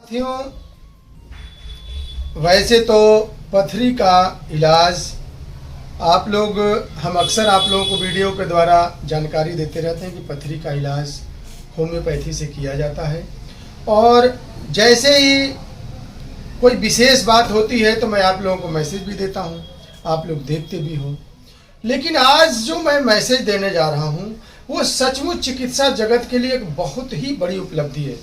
साथियों, वैसे तो पथरी का इलाज हम अक्सर आप लोगों को वीडियो के द्वारा जानकारी देते रहते हैं कि पथरी का इलाज होम्योपैथी से किया जाता है। और जैसे ही कोई विशेष बात होती है तो मैं आप लोगों को मैसेज भी देता हूं, आप लोग देखते भी हो। लेकिन आज जो मैं मैसेज देने जा रहा हूं वो सचमुच चिकित्सा जगत के लिए एक बहुत ही बड़ी उपलब्धि है।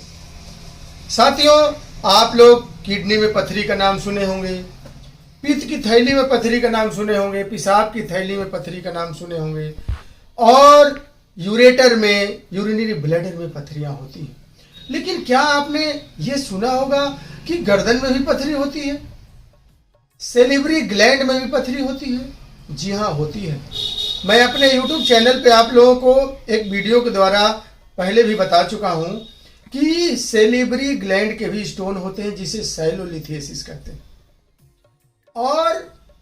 साथियों, आप लोग किडनी में पथरी का नाम सुने होंगे, पित्त की थैली में पथरी का नाम सुने होंगे, पेशाब की थैली में पथरी का नाम सुने होंगे, और यूरेटर में, यूरिनरी ब्लैडर में पथरियां होती हैं। लेकिन क्या आपने ये सुना होगा कि गर्दन में भी पथरी होती है, सेलिब्री ग्लैंड में भी पथरी होती है? जी हाँ, होती है। मैं अपने YouTube चैनल पे आप लोगों को एक वीडियो के द्वारा पहले भी बता चुका हूं कि सेलिब्री ग्लैंड के भी स्टोन होते हैं जिसे सैलोलिथियसिस कहते हैं। और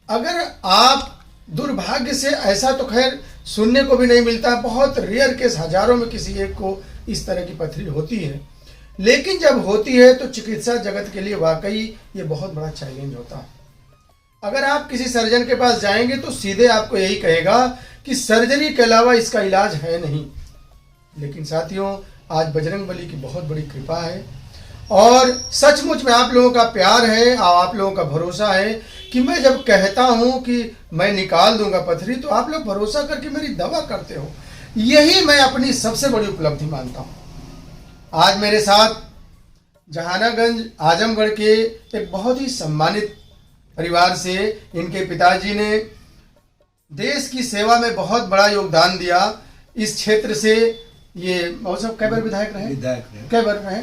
अगर आप दुर्भाग्य से, ऐसा तो खैर सुनने को भी नहीं मिलता, बहुत रेयर केस, हजारों में किसी एक को इस तरह की पथरी होती है। लेकिन जब होती है तो चिकित्सा जगत के लिए वाकई ये बहुत बड़ा चैलेंज होता है। अगर आप किसी सर्जन के पास जाएंगे तो सीधे आपको यही कहेगा कि सर्जरी के अलावा इसका इलाज है नहीं। लेकिन साथियों, आज बजरंगबली की बहुत बड़ी कृपा है और सचमुच में आप लोगों का प्यार है और आप लोगों का भरोसा है कि मैं जब कहता हूं कि मैं निकाल दूंगा पथरी तो आप लोग भरोसा करके मेरी दवा करते हो। यही मैं अपनी सबसे बड़ी उपलब्धि मानता हूं। आज मेरे साथ जहानागंज आजमगढ़ के एक बहुत ही सम्मानित परिवार से, इनके पिताजी ने देश की सेवा में बहुत बड़ा योगदान दिया। इस क्षेत्र से ये मौसम कई बार विधायक रहे, कई बार रहे,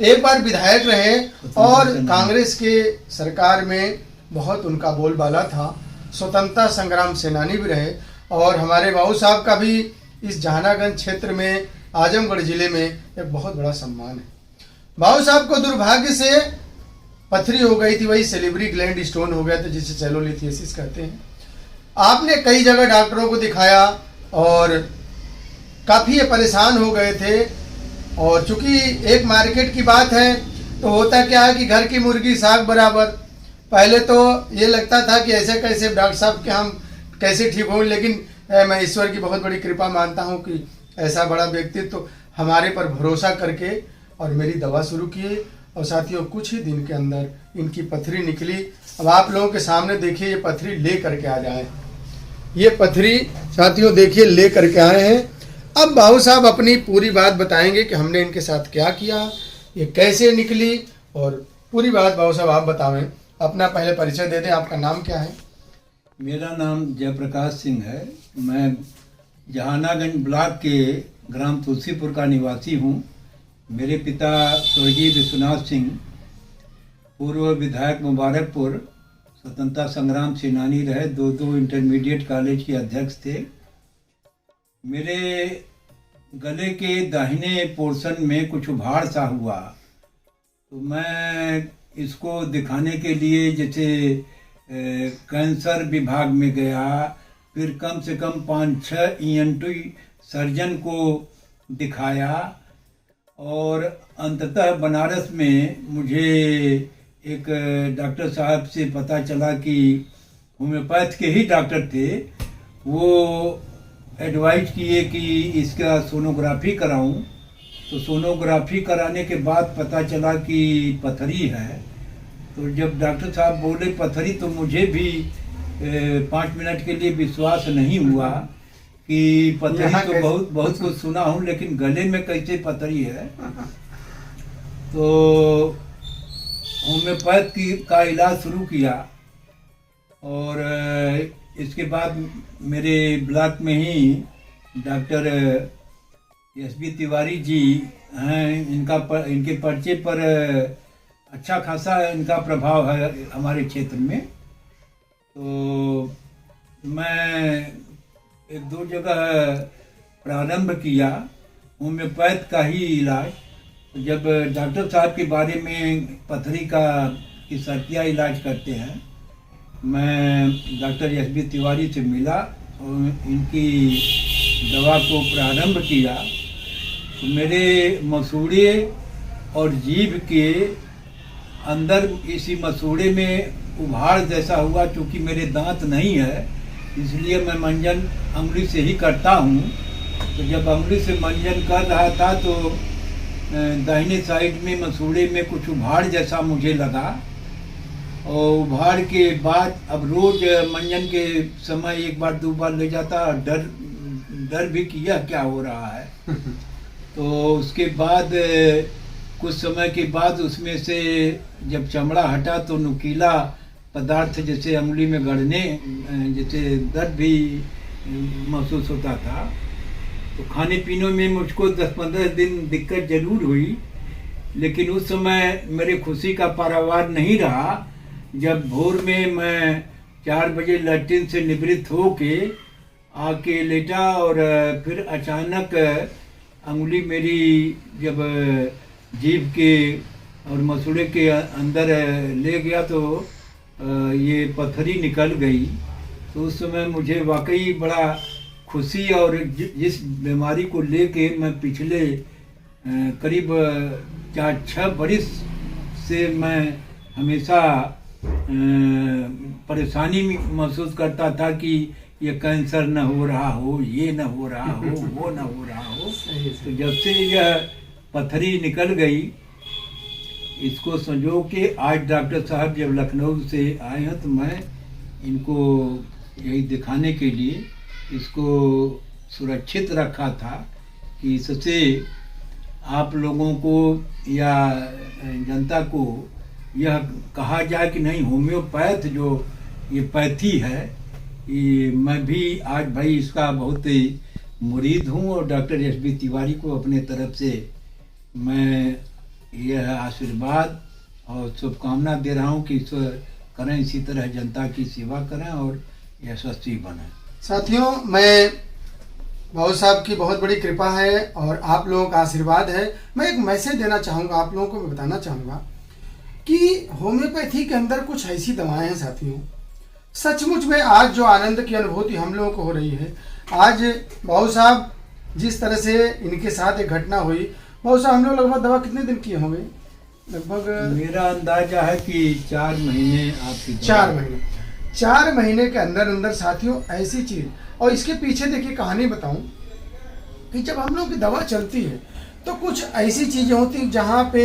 एक बार विधायक रहे और कांग्रेस के सरकार में बहुत उनका बोलबाला था। स्वतंत्रता संग्राम सेनानी भी रहे और हमारे बाबू साहब का भी इस जहानागंज क्षेत्र में, आजमगढ़ जिले में एक बहुत बड़ा सम्मान है। बाबू साहब को दुर्भाग्य से पथरी हो गई थी, वही सेलिब्री ग्लैंड स्टोन हो गया था जिसे सैलोलिथियसिस कहते हैं। आपने कई जगह डॉक्टरों को दिखाया और काफ़ी परेशान हो गए थे। और चूंकि एक मार्केट की बात है तो होता क्या है कि घर की मुर्गी साग बराबर। पहले तो ये लगता था कि ऐसे कैसे डॉक्टर साहब के हम कैसे ठीक होंगे, लेकिन मैं ईश्वर की बहुत बड़ी कृपा मानता हूँ कि ऐसा बड़ा व्यक्तित्व तो हमारे पर भरोसा करके और मेरी दवा शुरू किए। और साथियों, कुछ ही दिन के अंदर इनकी पथरी निकली। अब आप लोगों के सामने देखिए, ये पथरी ले करके आ जाए। ये पथरी साथियों देखिए ले करके आए हैं। अब बाबू साहब अपनी पूरी बात बताएंगे कि हमने इनके साथ क्या किया, ये कैसे निकली, और पूरी बात बाबू साहब आप बतावें। अपना पहले परिचय दे दें, आपका नाम क्या है? मेरा नाम जयप्रकाश सिंह है। मैं जहानागंज ब्लॉक के ग्राम तुलसीपुर का निवासी हूँ। मेरे पिता स्वर्गीय विश्वनाथ सिंह पूर्व विधायक मुबारकपुर, स्वतंत्रता संग्राम सेनानी रहे, दो इंटरमीडिएट कॉलेज के अध्यक्ष थे। मेरे गले के दाहिने पोर्शन में कुछ उभाड़ सा हुआ, तो मैं इसको दिखाने के लिए जैसे कैंसर विभाग में गया, फिर कम से कम 5-6 ENT सर्जन को दिखाया और अंततः बनारस में मुझे एक डॉक्टर साहब से पता चला कि होम्योपैथ के ही डॉक्टर थे। वो एडवाइज किए कि इसका सोनोग्राफी कराऊं। तो सोनोग्राफी कराने के बाद पता चला कि पथरी है। तो जब डॉक्टर साहब बोले पथरी, तो मुझे भी 5 मिनट के लिए विश्वास नहीं हुआ कि पथरी तो बहुत कुछ सुना हूँ, लेकिन गले में कैसे पथरी है। तो होम्योपैथ का इलाज शुरू किया और इसके बाद मेरे ब्लॉक में ही डॉक्टर SB तिवारी जी हैं। इनके पर्चे पर अच्छा खासा इनका प्रभाव है हमारे क्षेत्र में। तो मैं 1-2 जगह प्रारंभ किया होम्योपैथ का ही इलाज। जब डॉक्टर साहब के बारे में पथरी का किसकिया इलाज करते हैं, मैं डॉक्टर SB तिवारी से मिला और इनकी दवा को प्रारंभ किया। तो मेरे मसूड़े और जीभ के अंदर इसी मसूड़े में उभाड़ जैसा हुआ। चूँकि मेरे दांत नहीं है इसलिए मैं मंजन अंगुली से ही करता हूँ। तो जब अंगुली से मंजन कर रहा था तो दाहिने साइड में मसूड़े में कुछ उभाड़ जैसा मुझे लगा। और उभाड़ के बाद अब रोज मंजन के समय एक बार दो बार ले जाता, डर भी किया क्या हो रहा है। तो उसके बाद कुछ समय के बाद उसमें से जब चमड़ा हटा तो नुकीला पदार्थ जैसे अंगुली में गड़ने जैसे दर्द भी महसूस होता था। तो खाने पीने में मुझको 10-15 दिन दिक्कत जरूर हुई, लेकिन उस समय मेरे खुशी का पारावार नहीं रहा जब भोर में मैं 4 बजे लैट्रिन से निवृत्त होके आके लेटा और फिर अचानक अंगुली मेरी जब जीभ के और मसूड़े के अंदर ले गया तो ये पथरी निकल गई। तो उस समय मुझे वाकई बड़ा खुशी, और जिस बीमारी को लेके मैं पिछले करीब 4-6 बरस से मैं हमेशा परेशानी महसूस करता था कि ये कैंसर न हो रहा हो, ये न हो रहा हो, वो न हो रहा हो। तो जब से यह पथरी निकल गई, इसको संजो के आज डॉक्टर साहब जब लखनऊ से आए हैं तो मैं इनको यही दिखाने के लिए इसको सुरक्षित रखा था कि इससे आप लोगों को या जनता को यह कहा जाए कि नहीं, होम्योपैथ जो ये पैथी है ये मैं भी आज भाई इसका बहुत मुरीद हूँ। और डॉक्टर एस.बी. तिवारी को अपने तरफ से मैं यह आशीर्वाद और शुभकामना दे रहा हूँ कि ईश्वर करें इसी तरह जनता की सेवा करें और यशस्वी बने। साथियों, मैं बाबू साहब की बहुत बड़ी कृपा है और आप लोगों का आशीर्वाद है। मैं एक मैसेज देना चाहूँगा, आप लोगों को मैं बताना चाहूँगा कि होम्योपैथी के अंदर कुछ ऐसी दवाएं हैं साथियों, सचमुच में आज जो आनंद की अनुभूति हम लोगों को हो रही है। आज बाबू साहब जिस तरह से इनके साथ एक घटना हुई, बाबू साहब हम लोग लगभग दवा कितने दिन किए होंगे? लगभग मेरा अंदाजा है कि 4 महीने आपकी 4 महीने के अंदर अंदर साथियों ऐसी चीज। और इसके पीछे देखिए कहानी बताऊं कि जब हम लोग की दवा चलती है तो कुछ ऐसी चीजें होती जहाँ पे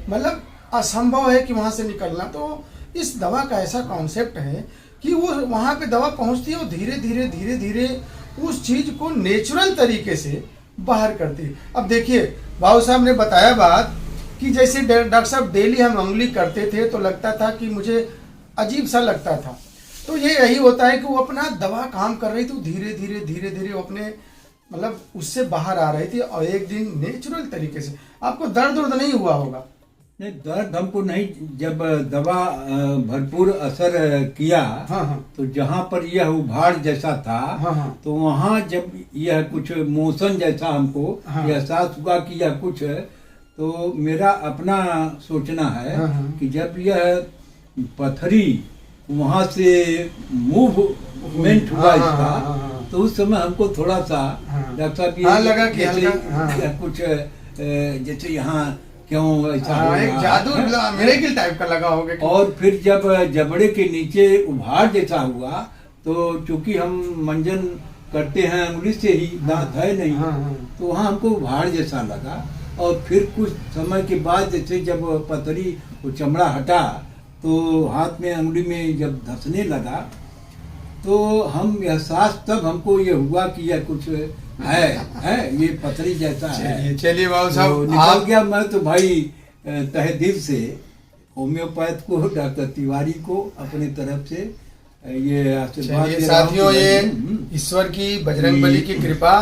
मतलब असंभव है कि वहां से निकलना। तो इस दवा का ऐसा कॉन्सेप्ट है कि वो वहां पे दवा पहुंचती है और धीरे धीरे धीरे धीरे उस चीज को नेचुरल तरीके से बाहर करती है। अब देखिए बाबू साहब ने बताया बात कि जैसे डॉक्टर साहब डेली हम उंगली करते थे तो लगता था कि मुझे अजीब सा लगता था। तो ये यही होता है कि वो अपना दवा काम कर रही थी, धीरे धीरे धीरे धीरे वो अपने मतलब उससे बाहर आ रही थी। और एक दिन नेचुरल तरीके से आपको दर्द नहीं हुआ होगा? नहीं, दर्द हमको नहीं। जब दवा भरपूर असर किया तो जहाँ पर यह उभाड़ जैसा था तो वहाँ जब यह कुछ मोशन जैसा हमको एहसास हुआ कि यह कुछ है, तो मेरा अपना सोचना है कि जब यह पथरी वहाँ से मूवमेंट हुआ इसका तो उस समय हमको थोड़ा सा डॉक्टर साहब ये लगा कि कुछ जैसे यहाँ क्यों ऐसा एक जादू मिरेकल टाइप का लगा होगा। और फिर जब जबड़े के नीचे उभाड़ जैसा हुआ तो चूंकि हम मंजन करते हैं अंगुली से ही, दांत है नहीं, तो वहाँ हमको उभाड़ जैसा लगा। और फिर कुछ समय के बाद जैसे जब पतरी वो चमड़ा हटा तो हाथ में अंगुली में जब धंसने लगा तो हम एहसास तब हमको ये हुआ कि यह कुछ है ये पथरी जैसा है। चलिए बाबू साहब तो निकल गया। मैं तो भाई तहे दिल से होम्योपैथ को, डॉक्टर तिवारी को अपनी तरफ से ये आशीर्वाद। साथियों, ये ईश्वर की बजरंगबली की कृपा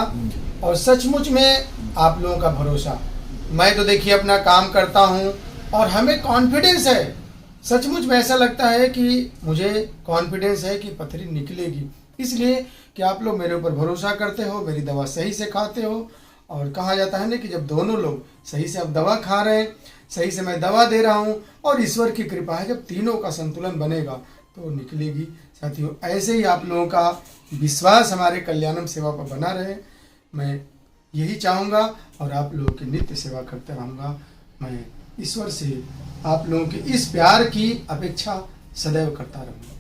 और सचमुच में आप लोगों का भरोसा। मैं तो देखिए अपना काम करता हूँ और हमें कॉन्फिडेंस है, सचमुच में ऐसा लगता है कि मुझे कॉन्फिडेंस है कि पथरी निकलेगी, इसलिए कि आप लोग मेरे ऊपर भरोसा करते हो, मेरी दवा सही से खाते हो। और कहा जाता है ना कि जब दोनों लोग सही से अब दवा खा रहे हैं, सही से मैं दवा दे रहा हूँ और ईश्वर की कृपा है, जब तीनों का संतुलन बनेगा तो निकलेगी। साथियों, ऐसे ही आप लोगों का विश्वास हमारे कल्याणम सेवा पर बना रहे, मैं यही चाहूँगा और आप लोगों की नित्य सेवा करते रहूँगा। मैं ईश्वर से आप लोगों के इस प्यार की अपेक्षा सदैव करता रहूँगा।